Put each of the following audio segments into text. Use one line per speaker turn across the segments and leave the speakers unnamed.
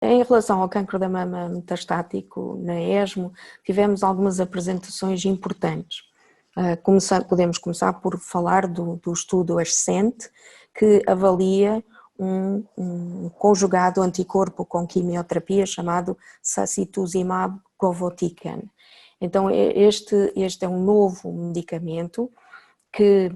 Em relação ao cancro da mama metastático na ESMO, tivemos algumas apresentações importantes. Podemos começar por falar do estudo ASCENT, que avalia um conjugado anticorpo com quimioterapia chamado sacituzumab govitecan. Então este é um novo medicamento que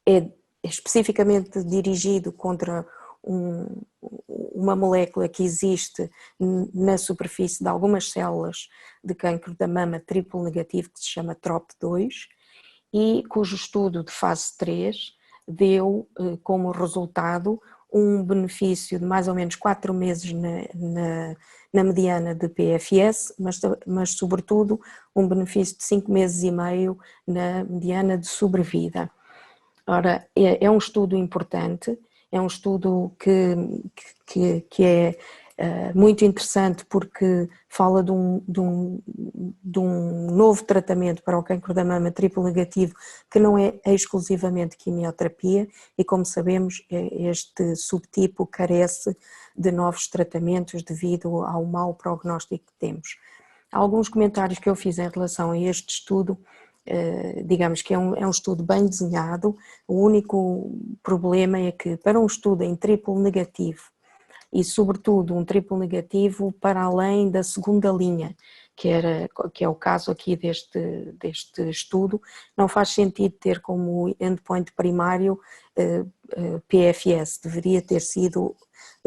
é especificamente dirigido contra uma molécula que existe na superfície de algumas células de cancro da mama triplo negativo, que se chama TROP2, e cujo estudo de fase 3 deu como resultado um benefício de mais ou menos 4 meses na mediana de PFS, mas sobretudo um benefício de 5 meses e meio na mediana de sobrevida. Ora, é um estudo importante, é um estudo que é muito interessante porque fala de um novo tratamento para o cancro da mama triplo negativo que não é exclusivamente quimioterapia e, como sabemos, este subtipo carece de novos tratamentos devido ao mau prognóstico que temos. Alguns comentários que eu fiz em relação a este estudo, digamos que é um estudo bem desenhado. O único problema é que para um estudo em triplo negativo e sobretudo um triplo negativo para além da segunda linha, que é o caso aqui deste estudo, não faz sentido ter como endpoint primário PFS, deveria ter sido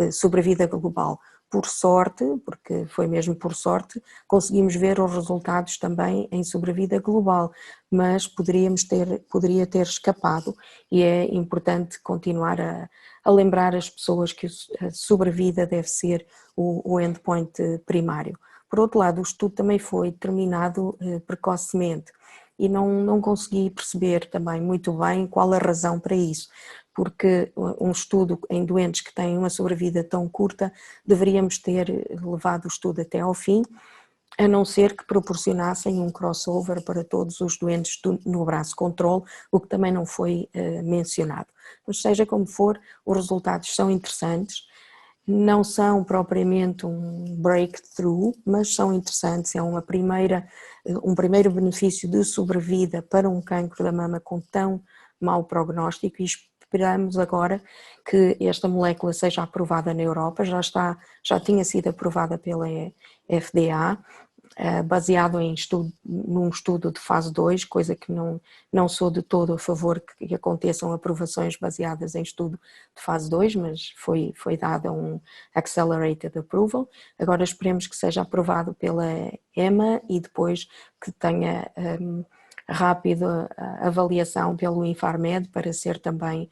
sobrevida global. Por sorte, porque foi mesmo por sorte, conseguimos ver os resultados também em sobrevida global, mas poderia ter escapado e é importante continuar a lembrar as pessoas que a sobrevida deve ser o endpoint primário. Por outro lado, o estudo também foi terminado precocemente e não consegui perceber também muito bem qual a razão para isso, porque um estudo em doentes que têm uma sobrevida tão curta, deveríamos ter levado o estudo até ao fim, a não ser que proporcionassem um crossover para todos os doentes no braço controle, o que também não foi mencionado. Mas seja como for, os resultados são interessantes, não são propriamente um breakthrough, mas são interessantes, é um primeiro benefício de sobrevida para um cancro da mama com tão mau prognóstico e esperamos agora que esta molécula seja aprovada na Europa, já tinha sido aprovada pela FDA, baseado num estudo de fase 2, coisa que não sou de todo a favor que aconteçam aprovações baseadas em estudo de fase 2, mas foi dada um Accelerated Approval. Agora esperemos que seja aprovado pela EMA e depois que tenha rápida avaliação pelo Infarmed para ser também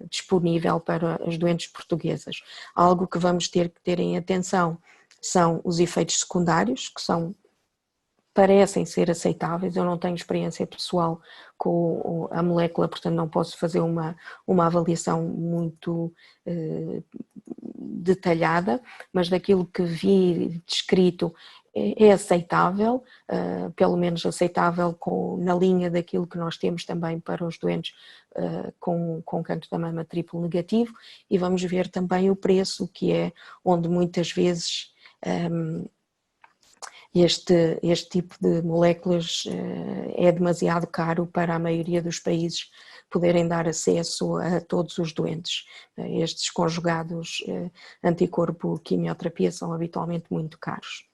disponível para as doentes portuguesas. Algo que vamos ter que ter em atenção são os efeitos secundários, que parecem ser aceitáveis. Eu não tenho experiência pessoal com a molécula, portanto não posso fazer uma avaliação muito detalhada, mas daquilo que vi descrito é aceitável, pelo menos aceitável na linha daquilo que nós temos também para os doentes com cancro da mama triplo negativo, e vamos ver também o preço, que é onde muitas vezes este tipo de moléculas é demasiado caro para a maioria dos países poderem dar acesso a todos os doentes. Estes conjugados anticorpo-quimioterapia são habitualmente muito caros.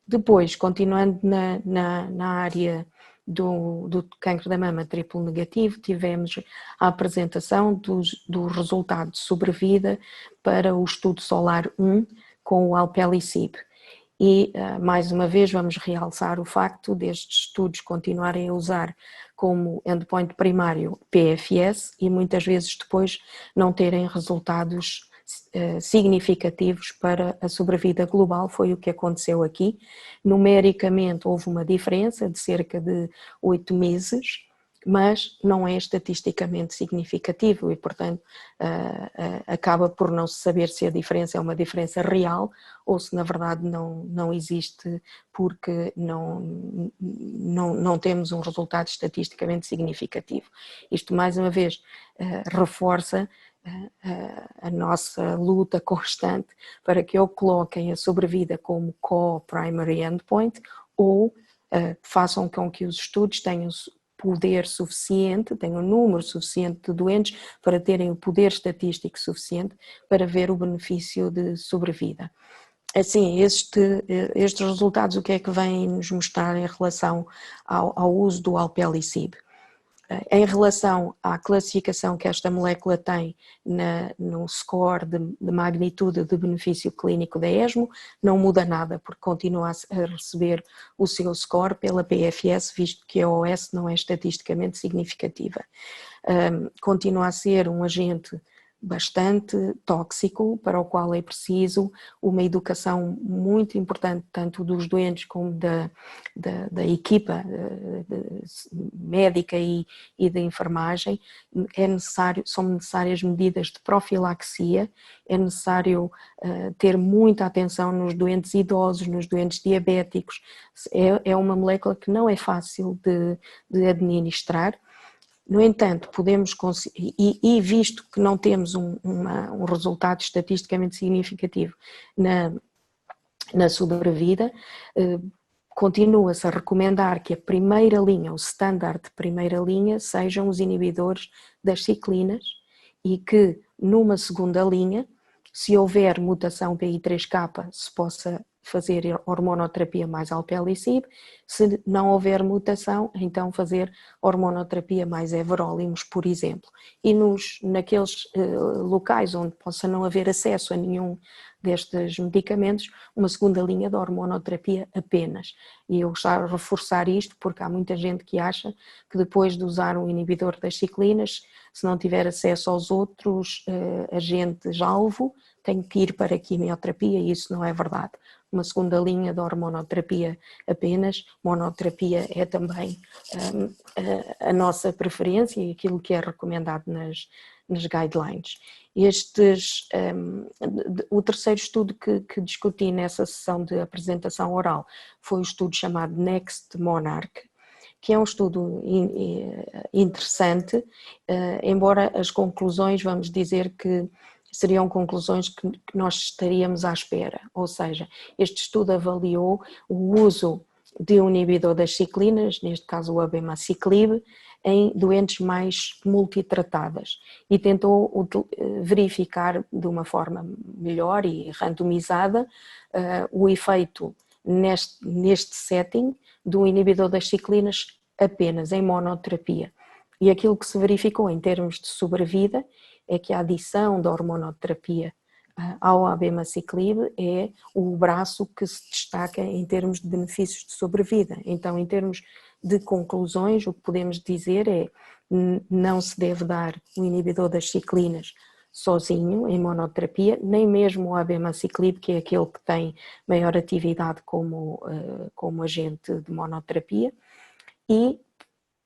Depois, continuando na área do cancro da mama triplo negativo, tivemos a apresentação dos resultados de sobrevida para o estudo SOLAR 1 com o alpelisib. E, mais uma vez, vamos realçar o facto destes estudos continuarem a usar como endpoint primário PFS e muitas vezes depois não terem resultados significativos para a sobrevida global. Foi o que aconteceu aqui. Numericamente houve uma diferença de cerca de 8 meses, mas não é estatisticamente significativo e, portanto, acaba por não se saber se a diferença é uma diferença real ou se na verdade não existe porque não temos um resultado estatisticamente significativo. Isto mais uma vez reforça a nossa luta constante para que ou coloquem a sobrevida como co-primary endpoint ou façam com que os estudos tenham poder suficiente, tenham um número suficiente de doentes para terem o poder estatístico suficiente para ver o benefício de sobrevida. Assim, estes resultados, o que é que vêm nos mostrar em relação ao uso do alpelisib? Em relação à classificação que esta molécula tem no score de magnitude de benefício clínico da ESMO, não muda nada, porque continua a receber o seu score pela PFS, visto que a OS não é estatisticamente significativa. Continua a ser um agente bastante tóxico, para o qual é preciso uma educação muito importante, tanto dos doentes como da equipa médica e da enfermagem. São necessárias medidas de profilaxia, é necessário ter muita atenção nos doentes idosos, nos doentes diabéticos. É uma molécula que não é fácil de administrar. No entanto, podemos conseguir, e visto que não temos um resultado estatisticamente significativo na sobrevida, continua-se a recomendar que a primeira linha, o standard de primeira linha, sejam os inibidores das ciclinas e que numa segunda linha, se houver mutação PI3K, se possa fazer hormonoterapia mais alpelisib, se não houver mutação, então fazer hormonoterapia mais everolimus, por exemplo. E naqueles locais onde possa não haver acesso a nenhum destes medicamentos, uma segunda linha de hormonoterapia apenas. E eu gostava de reforçar isto porque há muita gente que acha que depois de usar um inibidor das ciclinas, se não tiver acesso aos outros agentes-alvo, tem que ir para a quimioterapia e isso não é verdade. Uma segunda linha de hormonoterapia apenas, monoterapia é também a nossa preferência e aquilo que é recomendado nas guidelines. O terceiro estudo que discuti nessa sessão de apresentação oral foi o estudo chamado Next Monarch, que é um estudo interessante, embora as conclusões, vamos dizer que seriam conclusões que nós estaríamos à espera, ou seja, este estudo avaliou o uso de um inibidor das ciclinas, neste caso o abemaciclib, em doentes mais multitratadas e tentou verificar de uma forma melhor e randomizada o efeito neste setting do inibidor das ciclinas apenas em monoterapia. E aquilo que se verificou em termos de sobrevida é que a adição da hormonoterapia ao abemaciclib é o braço que se destaca em termos de benefícios de sobrevida. Então, em termos de conclusões, o que podemos dizer é não se deve dar o inibidor das ciclinas sozinho, em monoterapia, nem mesmo o abemaciclib, que é aquele que tem maior atividade como agente de monoterapia, e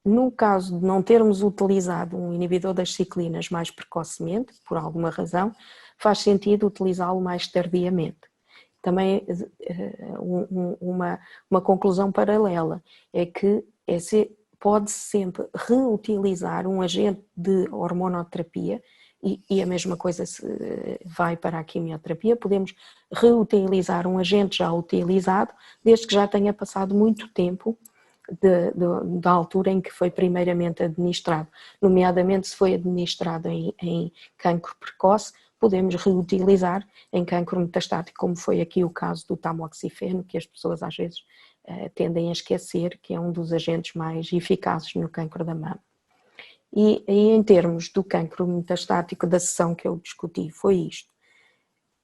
no caso de não termos utilizado um inibidor das ciclinas mais precocemente, por alguma razão, faz sentido utilizá-lo mais tardiamente. Também uma conclusão paralela é que pode-se sempre reutilizar um agente de hormonoterapia e a mesma coisa se vai para a quimioterapia, podemos reutilizar um agente já utilizado, desde que já tenha passado muito tempo da altura em que foi primeiramente administrado, nomeadamente se foi administrado em cancro precoce, podemos reutilizar em cancro metastático, como foi aqui o caso do tamoxifeno, que as pessoas às vezes tendem a esquecer, que é um dos agentes mais eficazes no cancro da mama. E em termos do cancro metastático, da sessão que eu discuti, foi isto.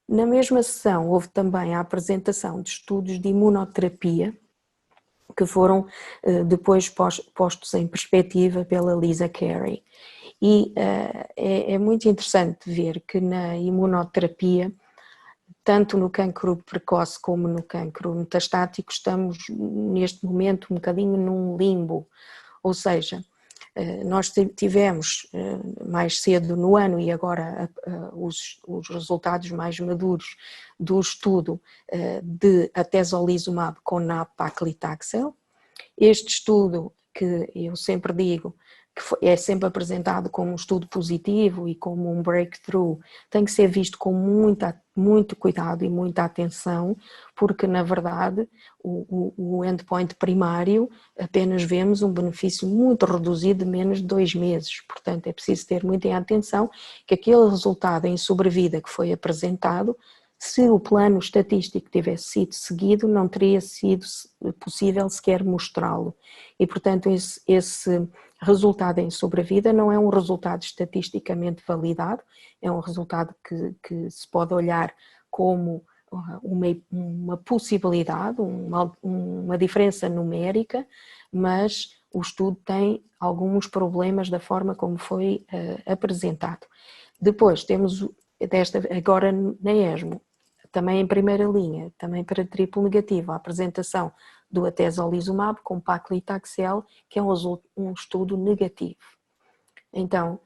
Na mesma sessão houve também a apresentação de estudos de imunoterapia, que foram depois postos em perspectiva pela Lisa Carey. E é muito interessante ver que na imunoterapia, tanto no cancro precoce como no cancro metastático, estamos neste momento um bocadinho num limbo, ou seja, nós tivemos mais cedo no ano e agora os resultados mais maduros do estudo de atezolizumab com nab-paclitaxel. Este estudo, que eu sempre digo, é sempre apresentado como um estudo positivo e como um breakthrough, tem que ser visto com muito cuidado e muita atenção, porque na verdade o endpoint primário apenas vemos um benefício muito reduzido de menos de 2 meses, portanto é preciso ter muita atenção que aquele resultado em sobrevida que foi apresentado, se o plano estatístico tivesse sido seguido, não teria sido possível sequer mostrá-lo. E, portanto, esse resultado em sobrevida não é um resultado estatisticamente validado, é um resultado que se pode olhar como uma possibilidade, uma diferença numérica, mas o estudo tem alguns problemas da forma como foi apresentado. Depois temos agora na ESMO, também em primeira linha, também para triplo negativo, a apresentação do atezolizumab com paclitaxel, que é um estudo negativo. Então,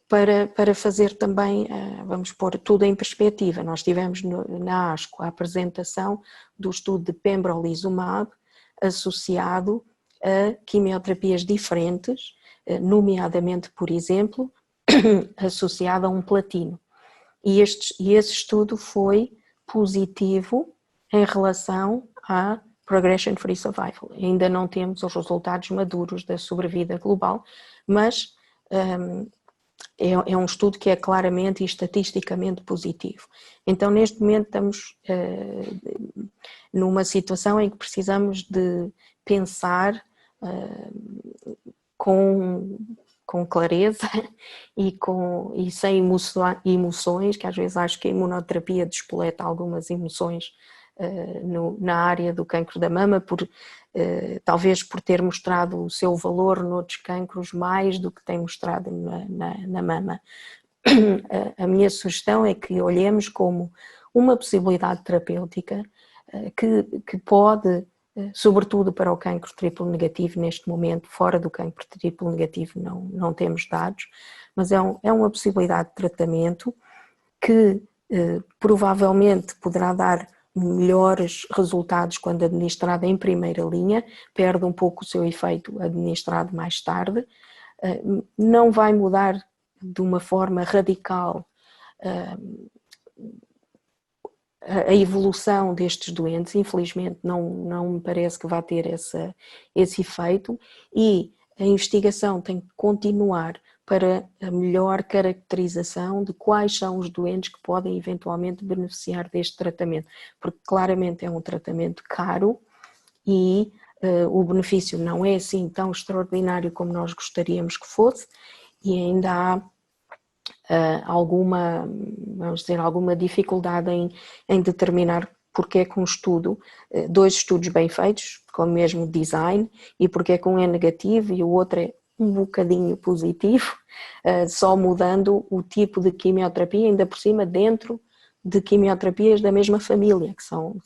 para fazer também, vamos pôr tudo em perspectiva, nós tivemos na ASCO a apresentação do estudo de pembrolizumab associado a quimioterapias diferentes, nomeadamente, por exemplo, associado a um platino. E esse estudo foi positivo em relação à progression-free survival. Ainda não temos os resultados maduros da sobrevida global, mas é um estudo que é claramente e estatisticamente positivo. Então, neste momento, estamos numa situação em que precisamos de pensar com clareza e sem emoções, que às vezes acho que a imunoterapia despoleta algumas emoções na área do cancro da mama, talvez por ter mostrado o seu valor noutros cancros mais do que tem mostrado na mama. A minha sugestão é que olhemos como uma possibilidade terapêutica que pode, sobretudo para o cancro triplo negativo neste momento, fora do cancro triplo negativo não temos dados, mas é uma possibilidade de tratamento que provavelmente poderá dar melhores resultados quando administrada em primeira linha, perde um pouco o seu efeito administrado mais tarde, não vai mudar de uma forma radical a evolução destes doentes, infelizmente não me parece que vá ter esse efeito, e a investigação tem que continuar para a melhor caracterização de quais são os doentes que podem eventualmente beneficiar deste tratamento, porque claramente é um tratamento caro e o benefício não é assim tão extraordinário como nós gostaríamos que fosse, e ainda há alguma dificuldade em determinar porque é que um estudo, 2 estudos bem feitos, com o mesmo design, e porque é que um é negativo e o outro é um bocadinho positivo, só mudando o tipo de quimioterapia, ainda por cima dentro de quimioterapias da mesma família, que são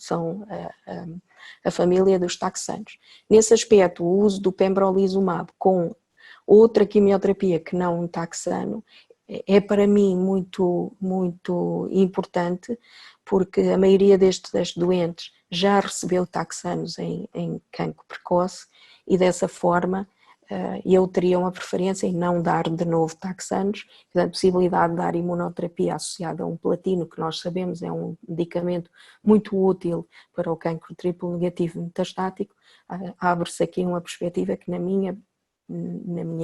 a família dos taxanos. Nesse aspecto, o uso do pembrolizumab com outra quimioterapia que não um taxano é para mim muito, muito importante, porque a maioria destes doentes já recebeu taxanos em cancro precoce e dessa forma eu teria uma preferência em não dar de novo taxanos, a possibilidade de dar imunoterapia associada a um platino, que nós sabemos é um medicamento muito útil para o cancro triplo negativo metastático, abre-se aqui uma perspectiva que na minha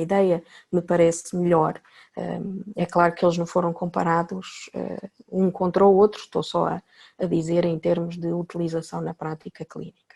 ideia me parece melhor. É claro que eles não foram comparados um contra o outro, estou só a dizer em termos de utilização na prática clínica.